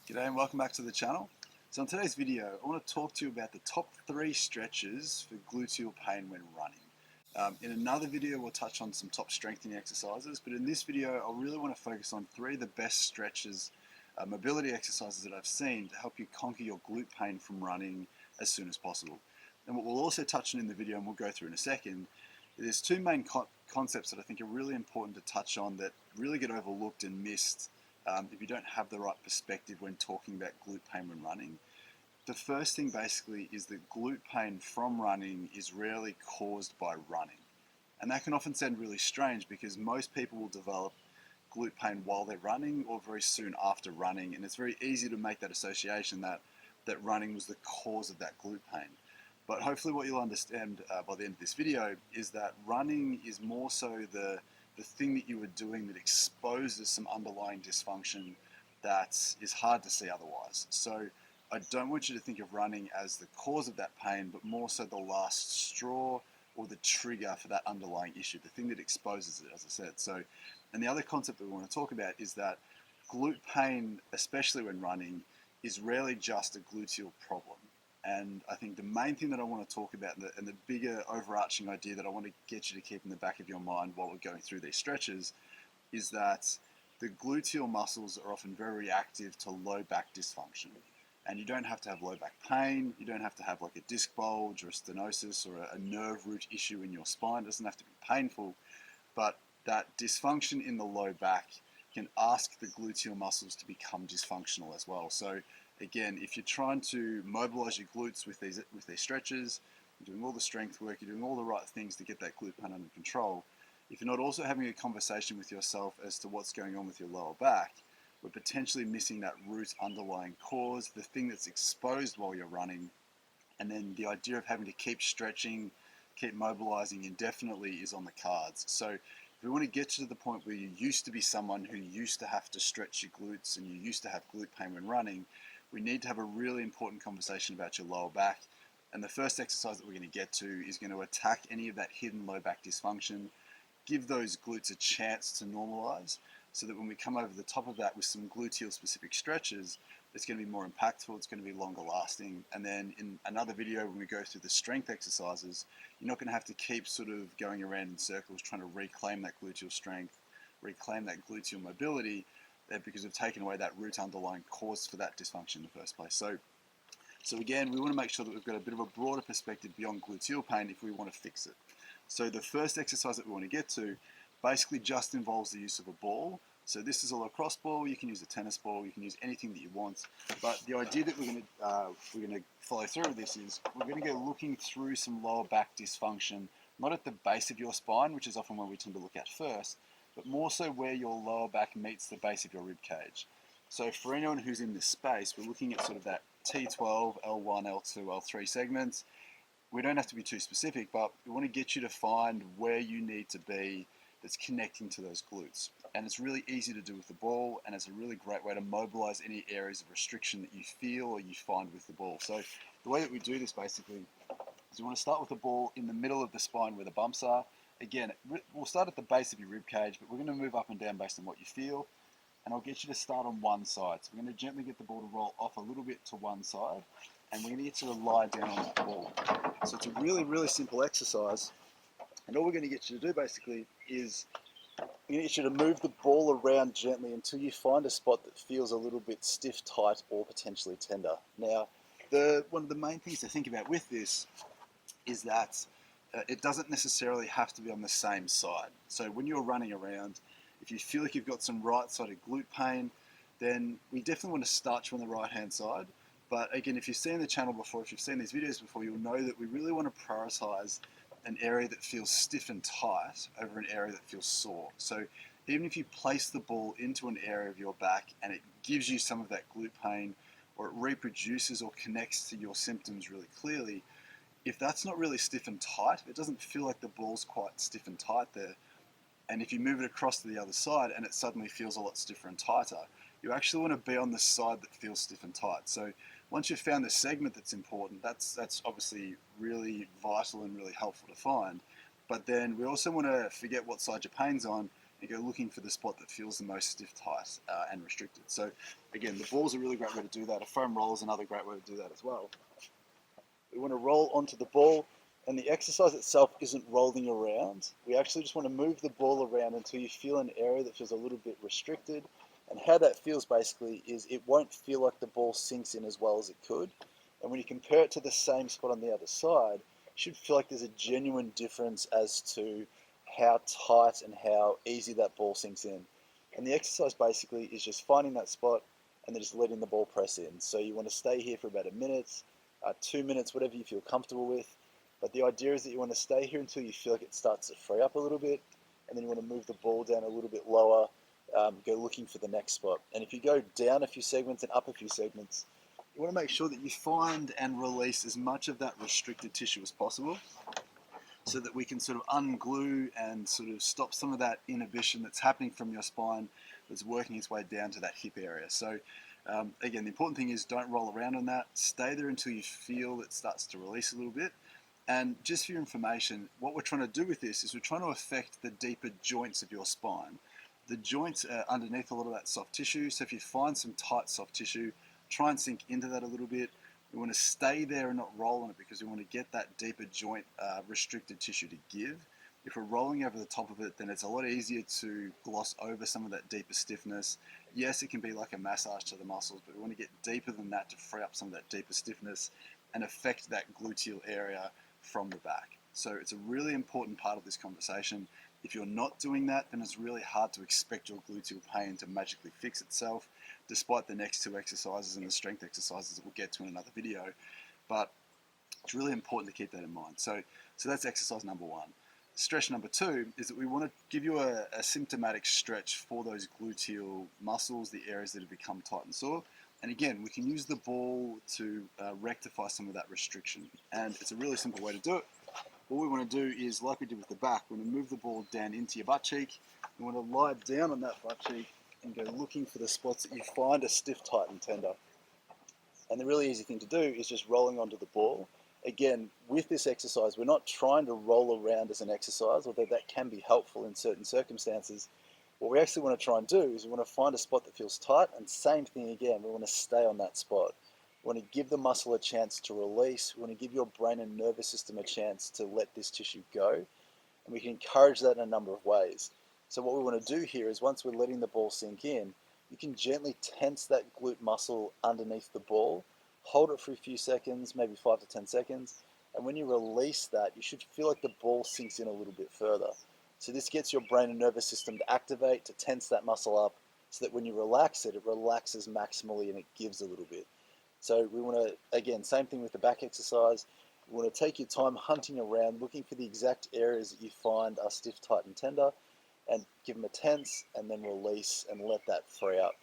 G'day and welcome back to the channel. So in today's video, I want to talk to you about the top 3 stretches for gluteal pain when running. In another video, we'll touch on some top strengthening exercises, but in this video, I really want to focus on 3 of the best stretches, mobility exercises that I've seen to help you conquer your glute pain from running as soon as possible. And what we'll also touch on in the video, and we'll go through in a second, there's 2 main concepts that I think are really important to touch on that really get overlooked and missed if you don't have the right perspective when talking about glute pain when running. The first thing basically is that glute pain from running is rarely caused by running. And that can often sound really strange because most people will develop glute pain while they're running or very soon after running, and it's very easy to make that association that running was the cause of that glute pain. But hopefully what you'll understand by the end of this video is that running is more so the thing that you were doing that exposes some underlying dysfunction that is hard to see otherwise. So I don't want you to think of running as the cause of that pain, but more so the last straw or the trigger for that underlying issue, the thing that exposes it, as I said. So, and the other concept that we want to talk about is that glute pain, especially when running, is rarely just a gluteal problem. And I think the main thing that I want to talk about and the bigger overarching idea that I want to get you to keep in the back of your mind while we're going through these stretches is that the gluteal muscles are often very reactive to low back dysfunction. And you don't have to have low back pain, you don't have to have like a disc bulge or a stenosis or a nerve root issue in your spine. It doesn't have to be painful, but that dysfunction in the low back can ask the gluteal muscles to become dysfunctional as well. So again, if you're trying to mobilize your glutes with these stretches, you're doing all the strength work, you're doing all the right things to get that glute pain under control, if you're not also having a conversation with yourself as to what's going on with your lower back, we're potentially missing that root underlying cause, the thing that's exposed while you're running, and then the idea of having to keep stretching, keep mobilizing indefinitely is on the cards. So if we want to get to the point where you used to be someone who used to have to stretch your glutes and you used to have glute pain when running, we need to have a really important conversation about your lower back. And the first exercise that we're going to get to is going to attack any of that hidden low back dysfunction, give those glutes a chance to normalize, so that when we come over the top of that with some gluteal specific stretches, it's going to be more impactful, it's going to be longer lasting. And then in another video, when we go through the strength exercises, you're not going to have to keep sort of going around in circles trying to reclaim that gluteal strength, reclaim that gluteal mobility, because we've taken away that root underlying cause for that dysfunction in the first place. So again, we want to make sure that we've got a bit of a broader perspective beyond gluteal pain if we want to fix it. So the first exercise that we want to get to basically just involves the use of a ball. So this is a lacrosse ball. You can use a tennis ball. You can use anything that you want. But the idea that we're going to follow through with this is we're going to go looking through some lower back dysfunction, not at the base of your spine, which is often where we tend to look at first, but more so where your lower back meets the base of your rib cage. So for anyone who's in this space, we're looking at sort of that T12, L1, L2, L3 segments. We don't have to be too specific, but we want to get you to find where you need to be that's connecting to those glutes. And it's really easy to do with the ball, and it's a really great way to mobilize any areas of restriction that you feel or you find with the ball. So the way that we do this basically is we want to start with the ball in the middle of the spine where the bumps are. Again, we'll start at the base of your rib cage, but we're going to move up and down based on what you feel. And I'll get you to start on one side. So we're going to gently get the ball to roll off a little bit to one side, and we're going to get you to lie down on that ball. So it's a really, really simple exercise. And all we're going to get you to do basically is we're going to get you to move the ball around gently until you find a spot that feels a little bit stiff, tight, or potentially tender. Now, one of the main things to think about with this is that it doesn't necessarily have to be on the same side. So when you're running around, if you feel like you've got some right-sided glute pain, then we definitely want to start you on the right-hand side. But again, if you've seen the channel before, if you've seen these videos before, you'll know that we really want to prioritize an area that feels stiff and tight over an area that feels sore. So even if you place the ball into an area of your back and it gives you some of that glute pain, or it reproduces or connects to your symptoms really clearly, if that's not really stiff and tight, it doesn't feel like the ball's quite stiff and tight there, and if you move it across to the other side and it suddenly feels a lot stiffer and tighter, you actually want to be on the side that feels stiff and tight. So once you've found the segment that's important, that's obviously really vital and really helpful to find. But then we also want to forget what side your pain's on and go looking for the spot that feels the most stiff, tight, and restricted. So again, the ball is a really great way to do that. A foam roll is another great way to do that as well. We want to roll onto the ball, and the exercise itself isn't rolling around. We actually just want to move the ball around until you feel an area that feels a little bit restricted. And how that feels basically is it won't feel like the ball sinks in as well as it could. And when you compare it to the same spot on the other side, you should feel like there's a genuine difference as to how tight and how easy that ball sinks in. And the exercise basically is just finding that spot and then just letting the ball press in. So you want to stay here for about a minute, 2 minutes, whatever you feel comfortable with. But the idea is that you want to stay here until you feel like it starts to free up a little bit, and then you want to move the ball down a little bit lower, go looking for the next spot. And if you go down a few segments and up a few segments, you want to make sure that you find and release as much of that restricted tissue as possible, so that we can sort of unglue and sort of stop some of that inhibition that's happening from your spine that's working its way down to that hip area. So again, the important thing is don't roll around on that. Stay there until you feel it starts to release a little bit. And just for your information, what we're trying to do with this is we're trying to affect the deeper joints of your spine. The joints are underneath a lot of that soft tissue, so if you find some tight soft tissue, try and sink into that a little bit. We want to stay there and not roll on it because we want to get that deeper joint restricted tissue to give. If we're rolling over the top of it, then it's a lot easier to gloss over some of that deeper stiffness. Yes, it can be like a massage to the muscles, but we want to get deeper than that to free up some of that deeper stiffness and affect that gluteal area from the back. So it's a really important part of this conversation. If you're not doing that, then it's really hard to expect your gluteal pain to magically fix itself, despite the next two exercises and the strength exercises that we'll get to in another video. But it's really important to keep that in mind. So that's exercise number one. Stretch number two is that we want to give you a symptomatic stretch for those gluteal muscles, the areas that have become tight and sore. And again, we can use the ball to rectify some of that restriction. And it's a really simple way to do it. All we want to do is, like we did with the back, we want to move the ball down into your butt cheek. You want to lie down on that butt cheek and go looking for the spots that you find are stiff, tight, and tender. And the really easy thing to do is just rolling onto the ball. Again, with this exercise, we're not trying to roll around as an exercise, although that can be helpful in certain circumstances. What we actually want to try and do is we want to find a spot that feels tight, and same thing again, we want to stay on that spot. We want to give the muscle a chance to release. We want to give your brain and nervous system a chance to let this tissue go. And we can encourage that in a number of ways. So what we want to do here is once we're letting the ball sink in, you can gently tense that glute muscle underneath the ball, hold it for a few seconds, maybe 5 to 10 seconds, and when you release that, you should feel like the ball sinks in a little bit further. So this gets your brain and nervous system to activate, to tense that muscle up, so that when you relax it, it relaxes maximally and it gives a little bit. So we want to, again, same thing with the back exercise, we want to take your time hunting around, looking for the exact areas that you find are stiff, tight, and tender, and give them a tense, and then release and let that free up.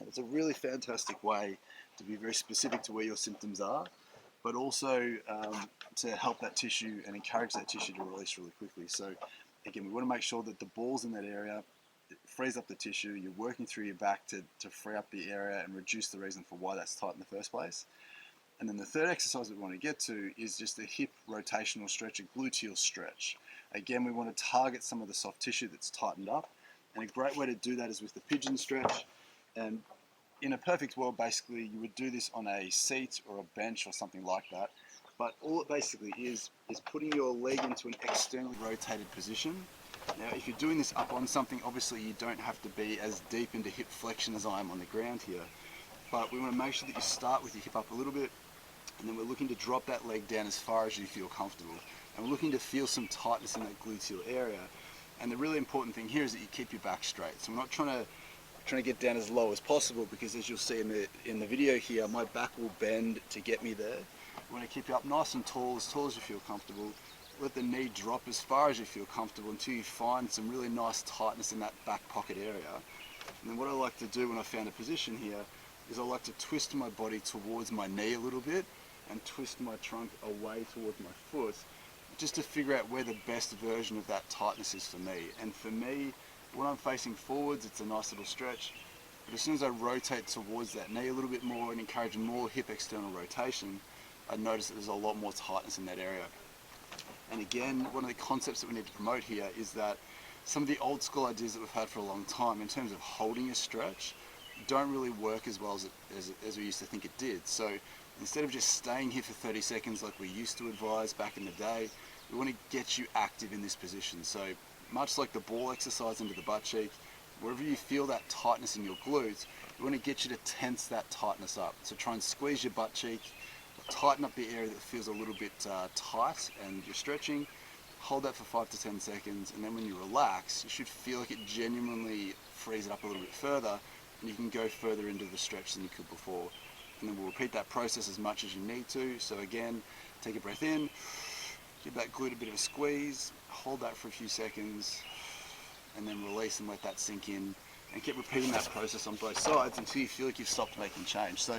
And it's a really fantastic way to be very specific to where your symptoms are, but also to help that tissue and encourage that tissue to release really quickly. So again, we want to make sure that the ball's in that area, it frees up the tissue, you're working through your back to free up the area and reduce the reason for why that's tight in the first place. And then the third exercise that we want to get to is just a hip rotational stretch, a gluteal stretch. Again, we want to target some of the soft tissue that's tightened up. And a great way to do that is with the pigeon stretch. And in a perfect world, basically, you would do this on a seat or a bench or something like that. But all it basically is putting your leg into an externally rotated position. Now, if you're doing this up on something, obviously you don't have to be as deep into hip flexion as I am on the ground here. But we want to make sure that you start with your hip up a little bit, and then we're looking to drop that leg down as far as you feel comfortable. And we're looking to feel some tightness in that gluteal area. And the really important thing here is that you keep your back straight. So we're not trying to get down as low as possible, because as you'll see in the video here, my back will bend to get me there. We want to keep you up nice and tall as you feel comfortable. Let the knee drop as far as you feel comfortable until you find some really nice tightness in that back pocket area. And then what I like to do when I found a position here is I like to twist my body towards my knee a little bit and twist my trunk away towards my foot, just to figure out where the best version of that tightness is for me. And for me, when I'm facing forwards, it's a nice little stretch. But as soon as I rotate towards that knee a little bit more and encourage more hip external rotation, I notice that there's a lot more tightness in that area. And again, one of the concepts that we need to promote here is that some of the old school ideas that we've had for a long time in terms of holding a stretch don't really work as well as we used to think it did. So instead of just staying here for 30 seconds like we used to advise back in the day, we want to get you active in this position. So much like the ball exercise into the butt cheek, wherever you feel that tightness in your glutes, we want to get you to tense that tightness up. So try and squeeze your butt cheek, tighten up the area that feels a little bit tight and you're stretching. Hold that for 5 to 10 seconds, and then when you relax, you should feel like it genuinely frees it up a little bit further, and you can go further into the stretch than you could before. And then we'll repeat that process as much as you need to. So again, take a breath in, give that glute a bit of a squeeze, hold that for a few seconds, and then release and let that sink in, and keep repeating that process on both sides until you feel like you've stopped making change. So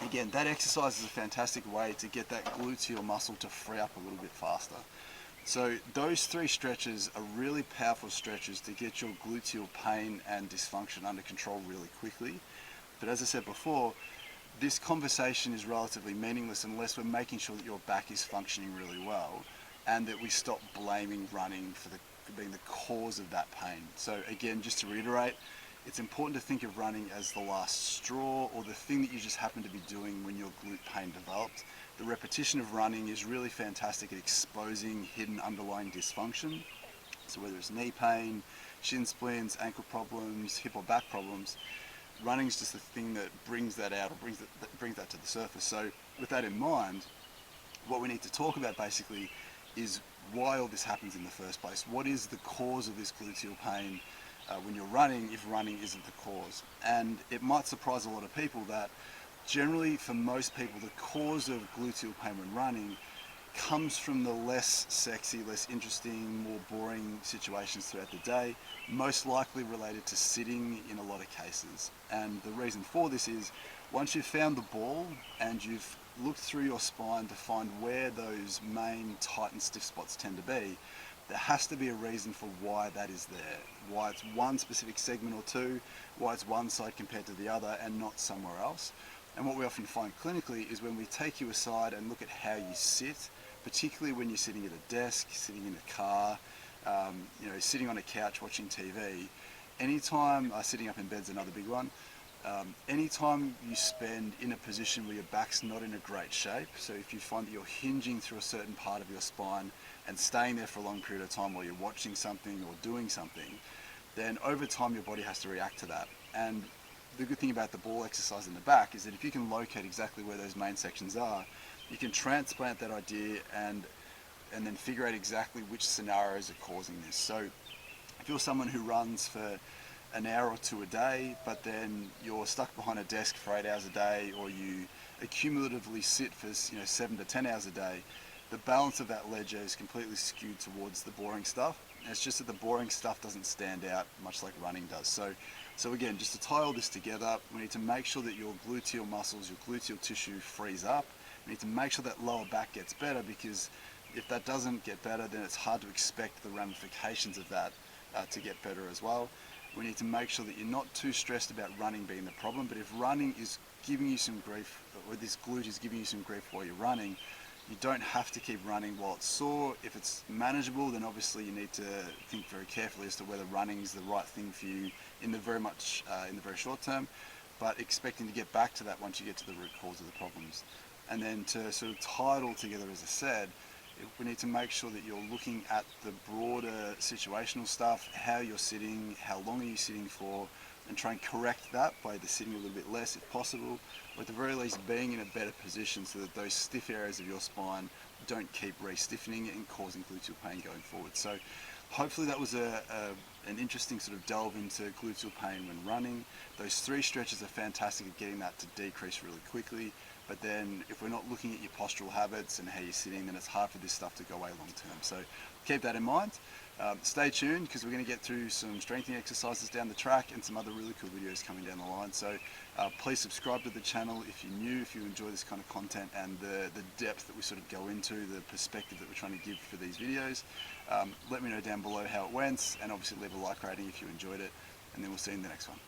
again, that exercise is a fantastic way to get that gluteal muscle to free up a little bit faster. So those 3 stretches are really powerful stretches to get your gluteal pain and dysfunction under control really quickly. But as I said before, this conversation is relatively meaningless unless we're making sure that your back is functioning really well, and that we stop blaming running for being the cause of that pain. So again, just to reiterate, it's important to think of running as the last straw, or the thing that you just happen to be doing when your glute pain developed. The repetition of running is really fantastic at exposing hidden underlying dysfunction. So whether it's knee pain, shin splints, ankle problems, hip or back problems, running is just the thing that brings that out, or brings that to the surface. So with that in mind, what we need to talk about basically is why all this happens in the first place. What is the cause of this gluteal pain when you're running, if running isn't the cause? And it might surprise a lot of people that generally, for most people, the cause of gluteal pain when running comes from the less sexy, less interesting, more boring situations throughout the day, most likely related to sitting in a lot of cases. And the reason for this is, once you've found the ball and you've looked through your spine to find where those main tight and stiff spots tend to be, there has to be a reason for why that is there, why it's one specific segment or two, why it's one side compared to the other and not somewhere else. And what we often find clinically is when we take you aside and look at how you sit, particularly when you're sitting at a desk, sitting in a car, sitting on a couch watching TV, anytime, sitting up in bed's another big one, anytime you spend in a position where your back's not in a great shape, so if you find that you're hinging through a certain part of your spine and staying there for a long period of time while you're watching something or doing something, then over time your body has to react to that. And the good thing about the ball exercise in the back is that if you can locate exactly where those main sections are, you can transplant that idea and then figure out exactly which scenarios are causing this. So if you're someone who runs for an hour or 2 a day, but then you're stuck behind a desk for 8 hours a day, or you accumulatively sit for 7 to 10 hours a day, the balance of that ledger is completely skewed towards the boring stuff. And it's just that the boring stuff doesn't stand out much like running does. So again, just to tie all this together, we need to make sure that your gluteal muscles, your gluteal tissue frees up. We need to make sure that lower back gets better, because if that doesn't get better, then it's hard to expect the ramifications of that to get better as well. We need to make sure that you're not too stressed about running being the problem, but if running is giving you some grief, or this glute is giving you some grief while you're running, you don't have to keep running while it's sore. If it's manageable, then obviously you need to think very carefully as to whether running is the right thing for you in the very short term, but expecting to get back to that once you get to the root cause of the problems. And then to sort of tie it all together, as I said, we need to make sure that you're looking at the broader situational stuff, how you're sitting, how long are you sitting for, and try and correct that by either sitting a little bit less if possible, or at the very least being in a better position so that those stiff areas of your spine don't keep re-stiffening and causing gluteal pain going forward. So hopefully that was an interesting sort of delve into gluteal pain when running. Those 3 stretches are fantastic at getting that to decrease really quickly, but then if we're not looking at your postural habits and how you're sitting, then it's hard for this stuff to go away long term. So keep that in mind. Stay tuned, because we're going to get through some strengthening exercises down the track and some other really cool videos coming down the line. So please subscribe to the channel if you're new, if you enjoy this kind of content and the depth that we sort of go into, the perspective that we're trying to give for these videos. Let me know down below how it went, and obviously leave a like rating if you enjoyed it, and then we'll see you in the next one.